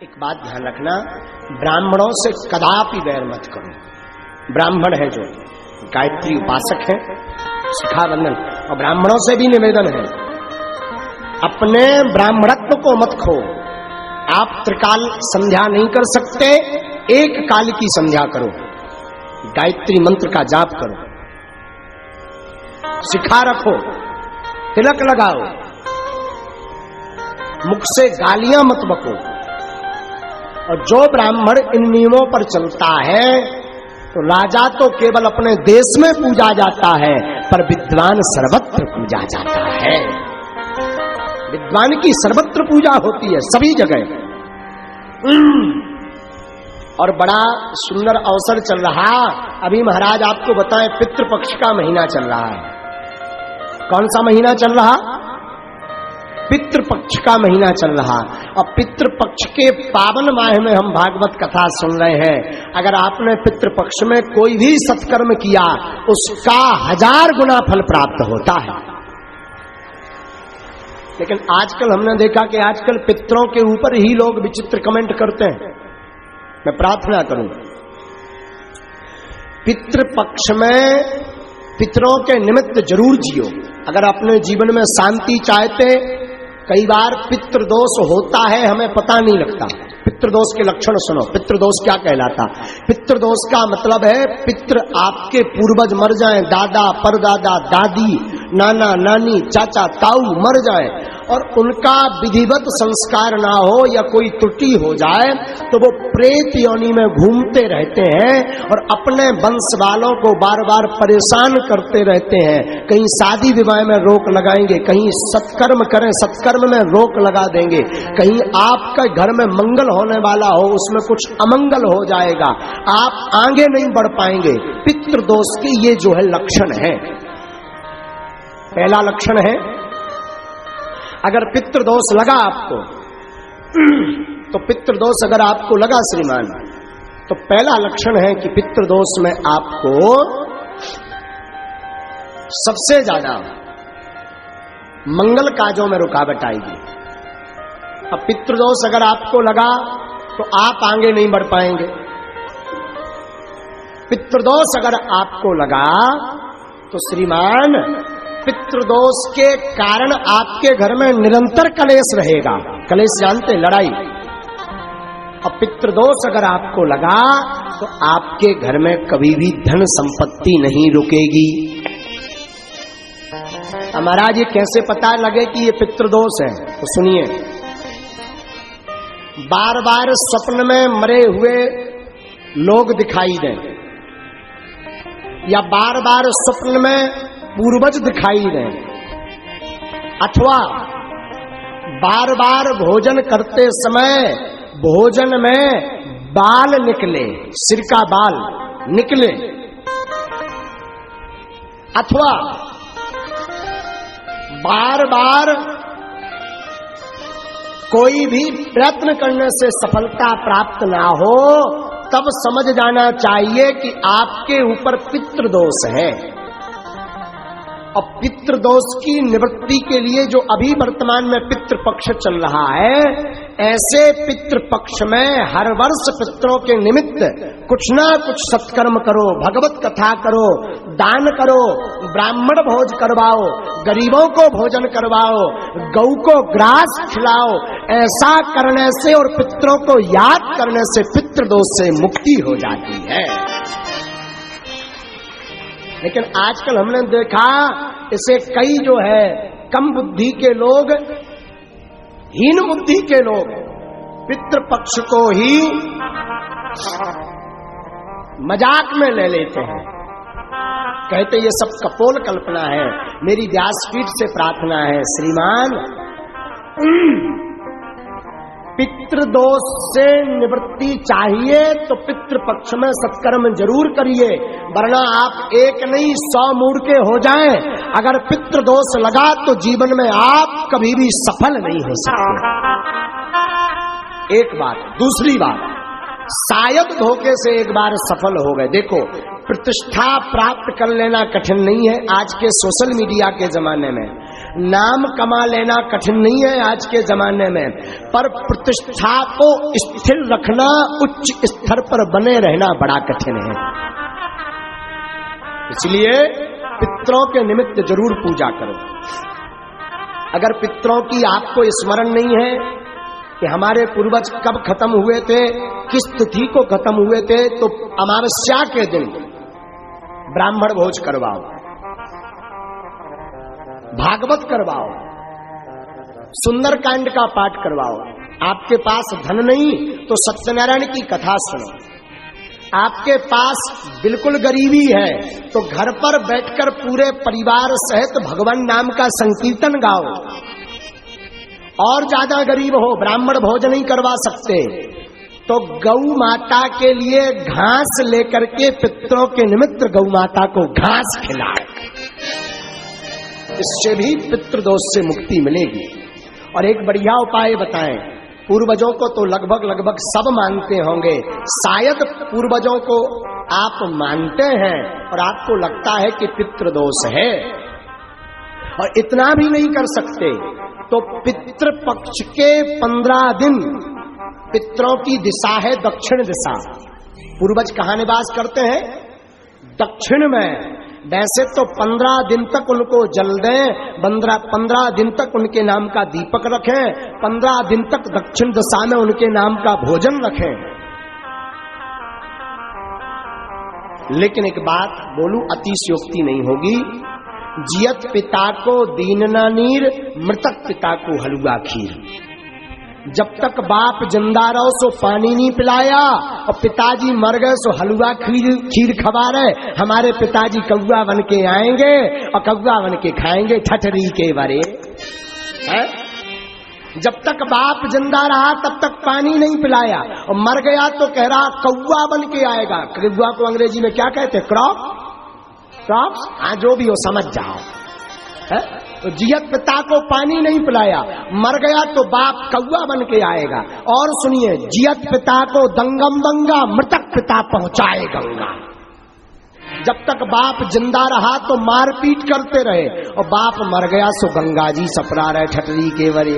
एक बात ध्यान रखना, ब्राह्मणों से कदापि वैर मत करो। ब्राह्मण है जो गायत्री उपासक है, शिखाबंधन, और ब्राह्मणों से भी निवेदन है अपने ब्राह्मणत्व को मत खो। आप त्रिकाल संध्या नहीं कर सकते, एक काल की संध्या करो, गायत्री मंत्र का जाप करो, शिखा रखो, तिलक लगाओ, मुख से गालियां मत बको। और जो ब्राह्मण इन नियमों पर चलता है तो राजा तो केवल अपने देश में पूजा जाता है, पर विद्वान सर्वत्र पूजा जाता है। विद्वान की सर्वत्र पूजा होती है, सभी जगह। और बड़ा सुंदर अवसर चल रहा, अभी महाराज आपको बताएं, पितृपक्ष का महीना चल रहा है। कौन सा महीना चल रहा? पितृपक्ष का महीना चल रहा। और पितृपक्ष के पावन माह में हम भागवत कथा सुन रहे हैं। अगर आपने पितृपक्ष में कोई भी सत्कर्म किया, उसका 1000 गुना फल प्राप्त होता है। लेकिन आजकल हमने देखा कि आजकल पितरों के ऊपर ही लोग विचित्र कमेंट करते हैं। मैं प्रार्थना करूं, पितृपक्ष में पितरों के निमित्त जरूर जियो। अगर अपने जीवन में शांति चाहते, कई बार पितृदोष होता है, हमें पता नहीं लगता। पितृदोष के लक्षण सुनो। पितृदोष क्या कहलाता? पितृदोष का मतलब है पितृ आपके पूर्वज मर जाएं, दादा परदादा दादी नाना नानी चाचा ताऊ मर जाएं और उनका विधिवत संस्कार ना हो या कोई त्रुटि हो जाए तो वो प्रेत योनि में घूमते रहते हैं और अपने वंश वालों को बार बार परेशान करते रहते हैं। कहीं शादी विवाह में रोक लगाएंगे, कहीं सत्कर्म करें सत्कर्म में रोक लगा देंगे, कहीं आपका घर में मंगल होने वाला हो उसमें कुछ अमंगल हो जाएगा, आप आगे नहीं बढ़ पाएंगे। पितृदोष के ये जो है लक्षण है। पहला लक्षण है, अगर पितृदोष लगा आपको तो पितृदोष अगर आपको लगा श्रीमान, तो पहला लक्षण है कि पितृदोष में आपको सबसे ज्यादा मंगल कार्यों में रुकावट आएगी। अब पितृदोष अगर आपको लगा तो आप आगे नहीं बढ़ पाएंगे। पितृदोष अगर आपको लगा तो श्रीमान पितृदोष के कारण आपके घर में निरंतर कलेश रहेगा। कलेश जानते, लड़ाई। अब पितृदोष अगर आपको लगा तो आपके घर में कभी भी धन संपत्ति नहीं रुकेगी। महाराज ये कैसे पता लगे कि ये पितृदोष है? तो सुनिए, बार बार स्वप्न में मरे हुए लोग दिखाई दें या बार बार स्वप्न में पूर्वज दिखाई दें, अथवा बार बार भोजन करते समय भोजन में बाल निकले, सिर का बाल निकले, अथवा बार बार कोई भी प्रयत्न करने से सफलता प्राप्त ना हो, तब समझ जाना चाहिए कि आपके ऊपर पितृदोष है। और पितृदोष की निवृत्ति के लिए जो अभी वर्तमान में पितृपक्ष चल रहा है, ऐसे पितृपक्ष में हर वर्ष पितरों के निमित्त कुछ ना कुछ सत्कर्म करो, भगवत कथा करो, दान करो, ब्राह्मण भोज करवाओ, गरीबों को भोजन करवाओ, गौ को ग्रास खिलाओ। ऐसा करने से और पितरों को याद करने से पितृदोष से मुक्ति हो जाती है। लेकिन आजकल हमने देखा इसे कई जो है कम बुद्धि के लोग, हीन बुद्धि के लोग पितृपक्ष को ही मजाक में ले लेते हैं, कहते ये सब कपोल कल्पना है। मेरी व्यासपीठ से प्रार्थना है श्रीमान, पितृदोष से निवृत्ति चाहिए तो पितृपक्ष में सत्कर्म जरूर करिए, वरना आप एक नहीं 100 मूर्खे हो जाएं। अगर पितृदोष लगा तो जीवन में आप कभी भी सफल नहीं हो सकते। एक बात। दूसरी बात, शायद धोखे से एक बार सफल हो गए। देखो, प्रतिष्ठा प्राप्त कर लेना कठिन नहीं है आज के सोशल मीडिया के जमाने में। नाम कमा लेना कठिन नहीं है आज के जमाने में, पर प्रतिष्ठा को स्थिर रखना, उच्च स्तर पर बने रहना बड़ा कठिन है। इसलिए पितरों के निमित्त जरूर पूजा करो। अगर पितरों की आपको स्मरण नहीं है कि हमारे पूर्वज कब खत्म हुए थे, किस तिथि को खत्म हुए थे, तो अमावस्या के दिन ब्राह्मण भोज करवाओ, भागवत करवाओ, सुंदरकांड का पाठ करवाओ। आपके पास धन नहीं तो सत्यनारायण की कथा सुनो। आपके पास बिल्कुल गरीबी है तो घर पर बैठकर पूरे परिवार सहित भगवान नाम का संकीर्तन गाओ। और ज्यादा गरीब हो, ब्राह्मण भोज नहीं करवा सकते, तो गौ माता के लिए घास लेकर के पितरों के निमित्त गौ माता को घास खिलाए। इससे भी पितृदोष से मुक्ति मिलेगी। और एक बढ़िया उपाय बताएं, पूर्वजों को तो लगभग सब मानते होंगे, शायद पूर्वजों को आप मानते हैं और आपको लगता है कि पितृदोष है और इतना भी नहीं कर सकते, तो पितृपक्ष के 15 दिन पितरों की दिशा है दक्षिण दिशा। पूर्वज कहां निवास करते हैं? दक्षिण में। वैसे तो 15 दिन तक उनको जल दें, 15 दिन तक उनके नाम का दीपक रखें, 15 दिन तक दक्षिण दिशा में उनके नाम का भोजन रखें। लेकिन एक बात बोलूं, अतिशयोक्ति नहीं होगी। जियत पिता को दीनना नीर, मृतक पिता को हलवा खीर। जब तक बाप जिंदा रहो सो पानी नहीं पिलाया, और पिताजी मर गए सो हलवा खीर खवा रहे। हमारे पिताजी कौवा बन के आएंगे और कौवा बन के खाएंगे ठठरी के बरे है? जब तक बाप जिंदा रहा तब तक पानी नहीं पिलाया, और मर गया तो कह रहा कौवा बन के आएगा। कौवा को अंग्रेजी में क्या कहते? क्रॉप्स। हाँ, जो भी हो समझ जाओ है? तो जियत पिता को पानी नहीं पिलाया, मर गया तो बाप कौवा बन के आएगा। और सुनिए, जियत पिता को दंगम दंगा, मृतक पिता पहुंचाए गंगा। जब तक बाप जिंदा रहा तो मारपीट करते रहे, और बाप मर गया सो गंगा जी सपरा रहे ठटरी के बरे।